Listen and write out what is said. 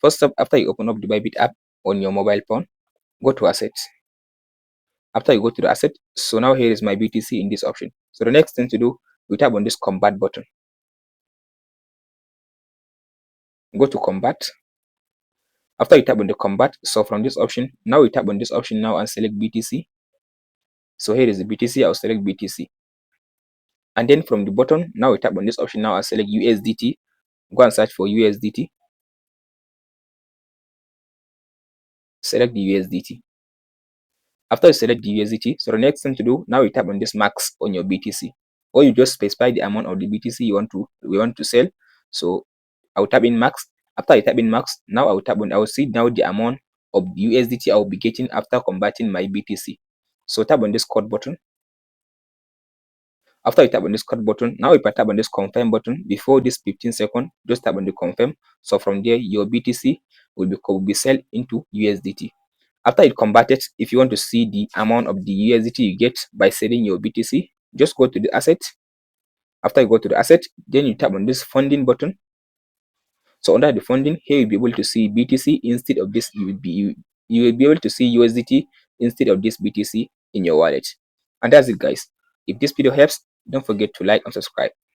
First up, after you open up the Bybit app on your mobile phone, go to assets. After you go to the asset, so now here is my BTC in this option. So the next thing to do, you tap on this convert button. Go to convert. After you tap on the convert, so from this option, now you tap on this option now and select BTC. So here is the BTC, I'll select BTC. And then from the button, now you tap on this option now and select USDT. Go and search for USDT. Select the USDT. After you select the USDT, so the next thing to do, now you tap on this max on your BTC. Or you just specify the amount of the BTC you want to sell. So I'll tap in max. After I tap in max, now I will see now the amount of USDT I will be getting after converting my BTC. So tap on this quote button. After you tap on this quote button, now if I tap on this confirm button before this 15 seconds, just tap on the confirm. So from there, your BTC will be sold into USDT. After it converted, if you want to see the amount of the USDT you get by selling your BTC, just go to the asset. After you go to the asset, then you tap on this funding button. So under the funding, here you'll be able to see BTC instead of this. You will be able to see USDT instead of this BTC in your wallet. And that's it, guys. If this video helps, don't forget to like and subscribe.